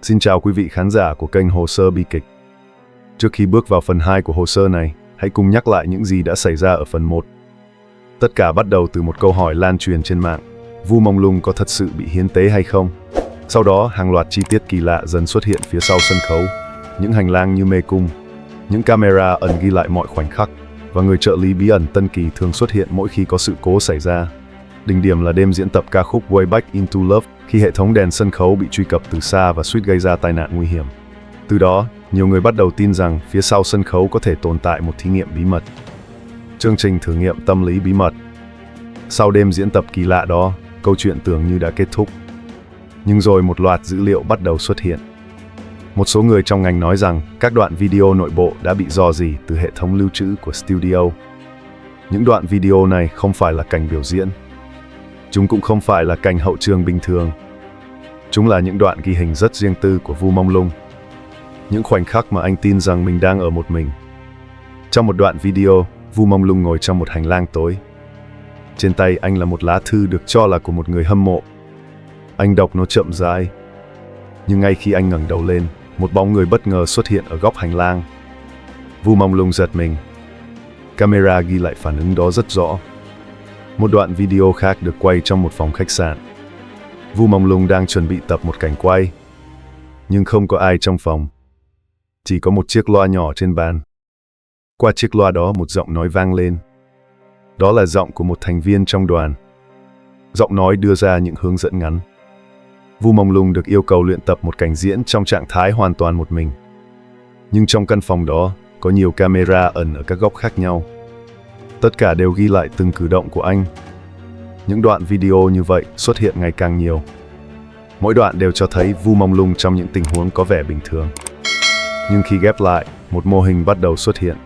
Xin chào quý vị khán giả của kênh Hồ sơ bi kịch. Trước khi bước vào phần 2 của hồ sơ này, hãy cùng nhắc lại những gì đã xảy ra ở phần 1. Tất cả bắt đầu từ một câu hỏi lan truyền trên mạng: Vu Mông Lung có thật sự bị hiến tế hay không? Sau đó, hàng loạt chi tiết kỳ lạ dần xuất hiện phía sau sân khấu. Những hành lang như mê cung, những camera ẩn ghi lại mọi khoảnh khắc, và người trợ lý bí ẩn Tân Kỳ thường xuất hiện mỗi khi có sự cố xảy ra. Đỉnh điểm là đêm diễn tập ca khúc Way Back Into Love, khi hệ thống đèn sân khấu bị truy cập từ xa và suýt gây ra tai nạn nguy hiểm. Từ đó, nhiều người bắt đầu tin rằng phía sau sân khấu có thể tồn tại một thí nghiệm bí mật. Chương trình thử nghiệm tâm lý bí mật. Sau đêm diễn tập kỳ lạ đó, câu chuyện tưởng như đã kết thúc. Nhưng rồi một loạt dữ liệu bắt đầu xuất hiện. Một số người trong ngành nói rằng các đoạn video nội bộ đã bị rò rỉ từ hệ thống lưu trữ của studio. Những đoạn video này không phải là cảnh biểu diễn. Chúng cũng không phải là cảnh hậu trường bình thường. Chúng là những đoạn ghi hình rất riêng tư của Vu Mông Lung. Những khoảnh khắc mà anh tin rằng mình đang ở một mình. Trong một đoạn video, Vu Mông Lung ngồi trong một hành lang tối. Trên tay anh là một lá thư được cho là của một người hâm mộ. Anh đọc nó chậm rãi. Nhưng ngay khi anh ngẩng đầu lên, một bóng người bất ngờ xuất hiện ở góc hành lang. Vu Mông Lung giật mình. Camera ghi lại phản ứng đó rất rõ. Một đoạn video khác được quay trong một phòng khách sạn. Vu Mông Lung đang chuẩn bị tập một cảnh quay. Nhưng không có ai trong phòng. Chỉ có một chiếc loa nhỏ trên bàn. Qua chiếc loa đó một giọng nói vang lên. Đó là giọng của một thành viên trong đoàn. Giọng nói đưa ra những hướng dẫn ngắn. Vu Mông Lung được yêu cầu luyện tập một cảnh diễn trong trạng thái hoàn toàn một mình. Nhưng trong căn phòng đó, có nhiều camera ẩn ở các góc khác nhau. Tất cả đều ghi lại từng cử động của anh. Những đoạn video như vậy xuất hiện ngày càng nhiều. Mỗi đoạn đều cho thấy Vu Mông Lung trong những tình huống có vẻ bình thường. Nhưng khi ghép lại, một mô hình bắt đầu xuất hiện.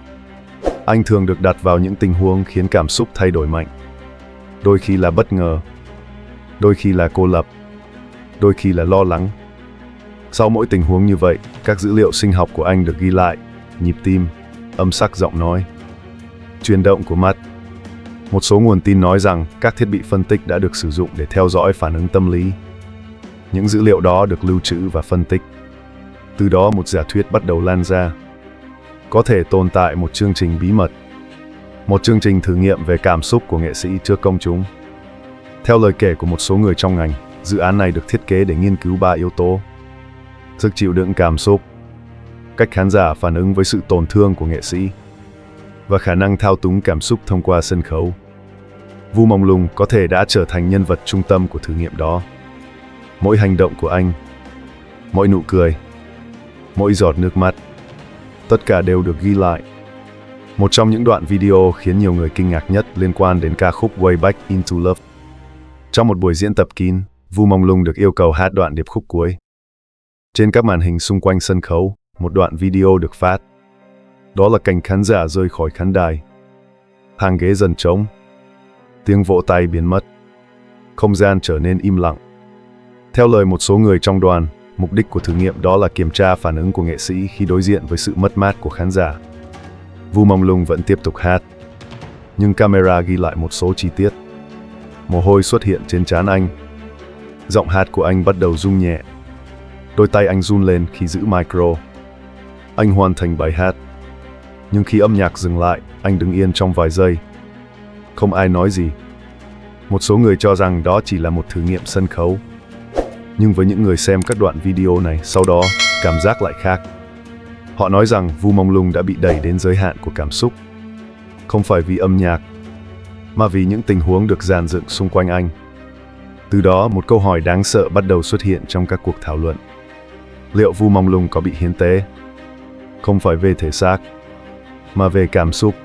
Anh thường được đặt vào những tình huống khiến cảm xúc thay đổi mạnh. Đôi khi là bất ngờ, đôi khi là cô lập, đôi khi là lo lắng. Sau mỗi tình huống như vậy, các dữ liệu sinh học của anh được ghi lại: nhịp tim, âm sắc giọng nói, chuyển động của mắt. Một số nguồn tin nói rằng các thiết bị phân tích đã được sử dụng để theo dõi phản ứng tâm lý. Những dữ liệu đó được lưu trữ và phân tích. Từ đó một giả thuyết bắt đầu lan ra. Có thể tồn tại một chương trình bí mật, một chương trình thử nghiệm về cảm xúc của nghệ sĩ trước công chúng. Theo lời kể của một số người trong ngành, dự án này được thiết kế để nghiên cứu 3 yếu tố: sức chịu đựng cảm xúc, cách khán giả phản ứng với sự tổn thương của nghệ sĩ, và khả năng thao túng cảm xúc thông qua sân khấu. Vu Mông Lung có thể đã trở thành nhân vật trung tâm của thử nghiệm đó. Mỗi hành động của anh, mỗi nụ cười, mỗi giọt nước mắt, tất cả đều được ghi lại. Một trong những đoạn video khiến nhiều người kinh ngạc nhất liên quan đến ca khúc Way Back Into Love. Trong một buổi diễn tập kín, Vu Mông Lung được yêu cầu hát đoạn điệp khúc cuối. Trên các màn hình xung quanh sân khấu, một đoạn video được phát. Đó là cảnh khán giả rơi khỏi khán đài. Hàng ghế dần trống. Tiếng vỗ tay biến mất. Không gian trở nên im lặng. Theo lời một số người trong đoàn, mục đích của thử nghiệm đó là kiểm tra phản ứng của nghệ sĩ khi đối diện với sự mất mát của khán giả. Vu Mông Lung vẫn tiếp tục hát. Nhưng camera ghi lại một số chi tiết. Mồ hôi xuất hiện trên trán anh. Giọng hát của anh bắt đầu rung nhẹ. Đôi tay anh run lên khi giữ micro. Anh hoàn thành bài hát. Nhưng khi âm nhạc dừng lại, anh đứng yên trong vài giây. Không ai nói gì. Một số người cho rằng đó chỉ là một thử nghiệm sân khấu. Nhưng với những người xem các đoạn video này sau đó, cảm giác lại khác. Họ nói rằng Vu Mông Lung đã bị đẩy đến giới hạn của cảm xúc. Không phải vì âm nhạc, mà vì những tình huống được dàn dựng xung quanh anh. Từ đó, một câu hỏi đáng sợ bắt đầu xuất hiện trong các cuộc thảo luận. Liệu Vu Mông Lung có bị hiến tế? Không phải về thể xác, mà về cảm xúc.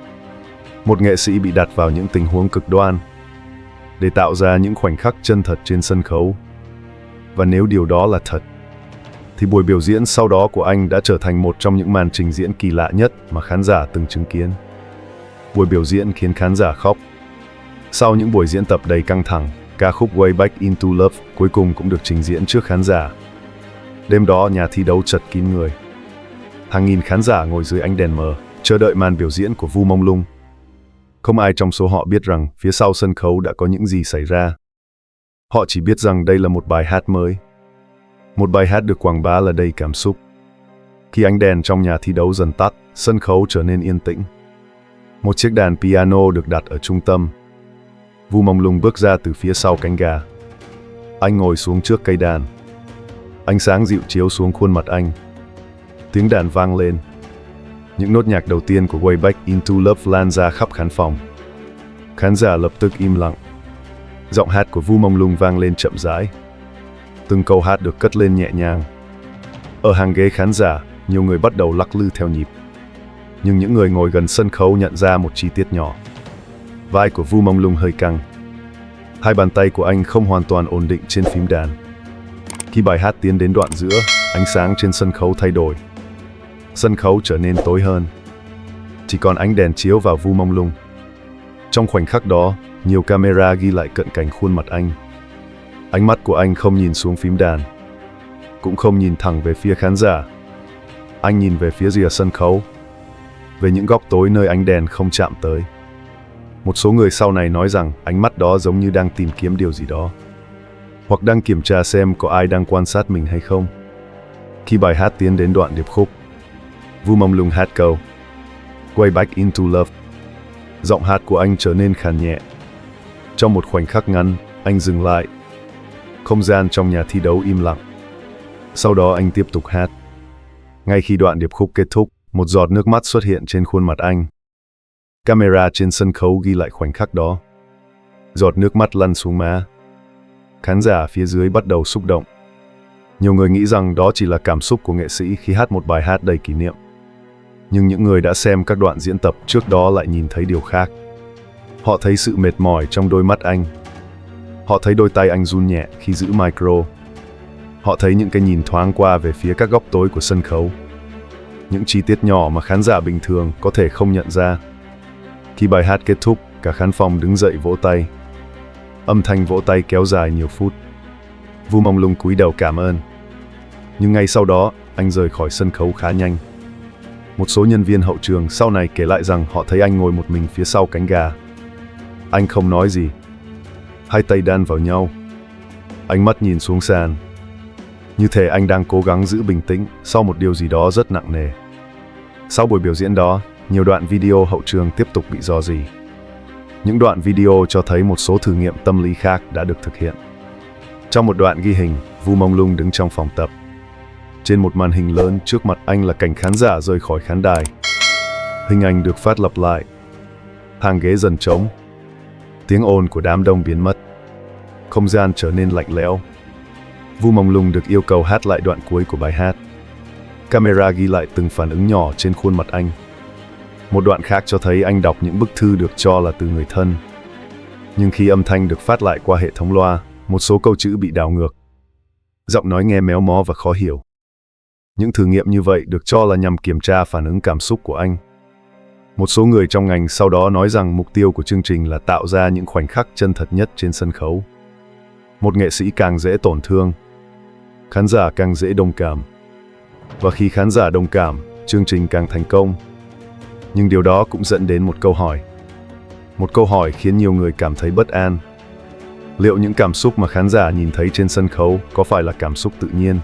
Một nghệ sĩ bị đặt vào những tình huống cực đoan để tạo ra những khoảnh khắc chân thật trên sân khấu. Và nếu điều đó là thật, thì buổi biểu diễn sau đó của anh đã trở thành một trong những màn trình diễn kỳ lạ nhất mà khán giả từng chứng kiến. Buổi biểu diễn khiến khán giả khóc. Sau những buổi diễn tập đầy căng thẳng, ca khúc Way Back Into Love cuối cùng cũng được trình diễn trước khán giả. Đêm đó, nhà thi đấu chật kín người. Hàng nghìn khán giả ngồi dưới ánh đèn mờ, chờ đợi màn biểu diễn của Vu Mông Lung. Không ai trong số họ biết rằng phía sau sân khấu đã có những gì xảy ra. Họ chỉ biết rằng đây là một bài hát mới. Một bài hát được quảng bá là đầy cảm xúc. Khi ánh đèn trong nhà thi đấu dần tắt, sân khấu trở nên yên tĩnh. Một chiếc đàn piano được đặt ở trung tâm. Vu Mông Lung bước ra từ phía sau cánh gà. Anh ngồi xuống trước cây đàn. Ánh sáng dịu chiếu xuống khuôn mặt anh. Tiếng đàn vang lên. Những nốt nhạc đầu tiên của Way Back Into Love lan ra khắp khán phòng. Khán giả lập tức im lặng. Giọng hát của Vu Mông Lung vang lên chậm rãi. Từng câu hát được cất lên nhẹ nhàng. Ở hàng ghế khán giả, nhiều người bắt đầu lắc lư theo nhịp. Nhưng những người ngồi gần sân khấu nhận ra một chi tiết nhỏ. Vai của Vu Mông Lung hơi căng. Hai bàn tay của anh không hoàn toàn ổn định trên phím đàn. Khi bài hát tiến đến đoạn giữa, ánh sáng trên sân khấu thay đổi. Sân khấu trở nên tối hơn. Chỉ còn ánh đèn chiếu vào Vu Mông Lung. Trong khoảnh khắc đó, nhiều camera ghi lại cận cảnh khuôn mặt anh. Ánh mắt của anh không nhìn xuống phím đàn, cũng không nhìn thẳng về phía khán giả. Anh nhìn về phía rìa sân khấu, về những góc tối nơi ánh đèn không chạm tới. Một số người sau này nói rằng ánh mắt đó giống như đang tìm kiếm điều gì đó, hoặc đang kiểm tra xem có ai đang quan sát mình hay không. Khi bài hát tiến đến đoạn điệp khúc, Vu Mông Lung hát câu Way Back Into Love. Giọng hát của anh trở nên khàn nhẹ. Trong một khoảnh khắc ngắn, anh dừng lại. Không gian trong nhà thi đấu im lặng. Sau đó anh tiếp tục hát. Ngay khi đoạn điệp khúc kết thúc, một giọt nước mắt xuất hiện trên khuôn mặt anh. Camera trên sân khấu ghi lại khoảnh khắc đó. Giọt nước mắt lăn xuống má. Khán giả phía dưới bắt đầu xúc động. Nhiều người nghĩ rằng đó chỉ là cảm xúc của nghệ sĩ khi hát một bài hát đầy kỷ niệm. Nhưng những người đã xem các đoạn diễn tập trước đó lại nhìn thấy điều khác. Họ thấy sự mệt mỏi trong đôi mắt anh. Họ thấy đôi tay anh run nhẹ khi giữ micro. Họ thấy những cái nhìn thoáng qua về phía các góc tối của sân khấu. Những chi tiết nhỏ mà khán giả bình thường có thể không nhận ra. Khi bài hát kết thúc, cả khán phòng đứng dậy vỗ tay. Âm thanh vỗ tay kéo dài nhiều phút. Vu Mông Lung cúi đầu cảm ơn. Nhưng ngay sau đó, anh rời khỏi sân khấu khá nhanh. Một số nhân viên hậu trường sau này kể lại rằng họ thấy anh ngồi một mình phía sau cánh gà. Anh không nói gì. Hai tay đan vào nhau. Ánh mắt nhìn xuống sàn. Như thể anh đang cố gắng giữ bình tĩnh sau một điều gì đó rất nặng nề. Sau buổi biểu diễn đó, nhiều đoạn video hậu trường tiếp tục bị rò rỉ. Những đoạn video cho thấy một số thử nghiệm tâm lý khác đã được thực hiện. Trong một đoạn ghi hình, Vu Mông Lung đứng trong phòng tập. Trên một màn hình lớn trước mặt anh là cảnh khán giả rời khỏi khán đài. Hình ảnh được phát lặp lại. Hàng ghế dần trống. Tiếng ồn của đám đông biến mất. Không gian trở nên lạnh lẽo. Vu Mông Lung được yêu cầu hát lại đoạn cuối của bài hát. Camera ghi lại từng phản ứng nhỏ trên khuôn mặt anh. Một đoạn khác cho thấy anh đọc những bức thư được cho là từ người thân. Nhưng khi âm thanh được phát lại qua hệ thống loa, một số câu chữ bị đảo ngược. Giọng nói nghe méo mó và khó hiểu. Những thử nghiệm như vậy được cho là nhằm kiểm tra phản ứng cảm xúc của anh. Một số người trong ngành sau đó nói rằng mục tiêu của chương trình là tạo ra những khoảnh khắc chân thật nhất trên sân khấu. Một nghệ sĩ càng dễ tổn thương, khán giả càng dễ đồng cảm. Và khi khán giả đồng cảm, chương trình càng thành công. Nhưng điều đó cũng dẫn đến một câu hỏi. Một câu hỏi khiến nhiều người cảm thấy bất an. Liệu những cảm xúc mà khán giả nhìn thấy trên sân khấu có phải là cảm xúc tự nhiên?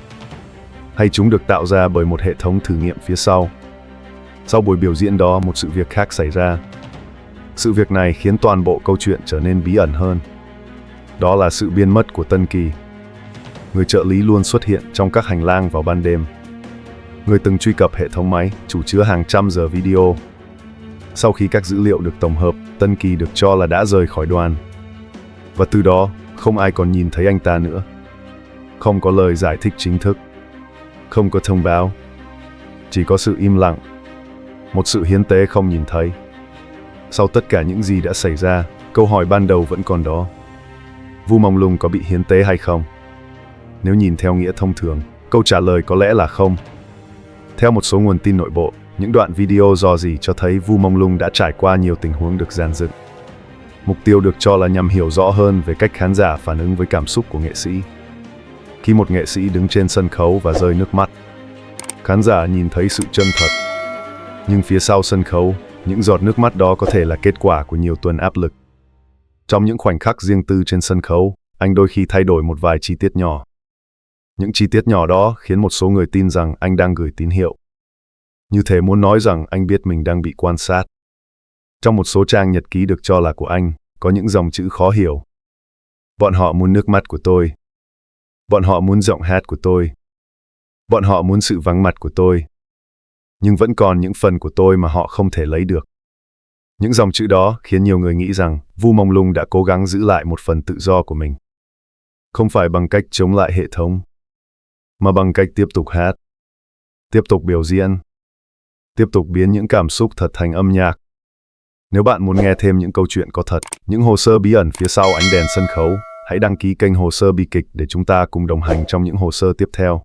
Hay chúng được tạo ra bởi một hệ thống thử nghiệm phía sau? Sau buổi biểu diễn đó, một sự việc khác xảy ra. Sự việc này khiến toàn bộ câu chuyện trở nên bí ẩn hơn. Đó là sự biến mất của Tân Kỳ. Người trợ lý luôn xuất hiện trong các hành lang vào ban đêm. Người từng truy cập hệ thống máy, chủ chứa hàng trăm giờ video. Sau khi các dữ liệu được tổng hợp, Tân Kỳ được cho là đã rời khỏi đoàn. Và từ đó, không ai còn nhìn thấy anh ta nữa. Không có lời giải thích chính thức. Không có thông báo. Chỉ có sự im lặng. Một sự hiến tế không nhìn thấy. Sau tất cả những gì đã xảy ra, câu hỏi ban đầu vẫn còn đó. Vu Mông Lung có bị hiến tế hay không? Nếu nhìn theo nghĩa thông thường, câu trả lời có lẽ là không. Theo một số nguồn tin nội bộ, những đoạn video rò rỉ cho thấy Vu Mông Lung đã trải qua nhiều tình huống được dàn dựng. Mục tiêu được cho là nhằm hiểu rõ hơn về cách khán giả phản ứng với cảm xúc của nghệ sĩ. Khi một nghệ sĩ đứng trên sân khấu và rơi nước mắt, khán giả nhìn thấy sự chân thật. Nhưng phía sau sân khấu, những giọt nước mắt đó có thể là kết quả của nhiều tuần áp lực. Trong những khoảnh khắc riêng tư trên sân khấu, anh đôi khi thay đổi một vài chi tiết nhỏ. Những chi tiết nhỏ đó khiến một số người tin rằng anh đang gửi tín hiệu. Như thể muốn nói rằng anh biết mình đang bị quan sát. Trong một số trang nhật ký được cho là của anh, có những dòng chữ khó hiểu. Bọn họ muốn nước mắt của tôi. Bọn họ muốn giọng hát của tôi. Bọn họ muốn sự vắng mặt của tôi. Nhưng vẫn còn những phần của tôi mà họ không thể lấy được. Những dòng chữ đó khiến nhiều người nghĩ rằng Vu Mông Lung đã cố gắng giữ lại một phần tự do của mình. Không phải bằng cách chống lại hệ thống, mà bằng cách tiếp tục hát, tiếp tục biểu diễn, tiếp tục biến những cảm xúc thật thành âm nhạc. Nếu bạn muốn nghe thêm những câu chuyện có thật, những hồ sơ bí ẩn phía sau ánh đèn sân khấu, hãy đăng ký kênh Hồ sơ bi kịch để chúng ta cùng đồng hành trong những hồ sơ tiếp theo.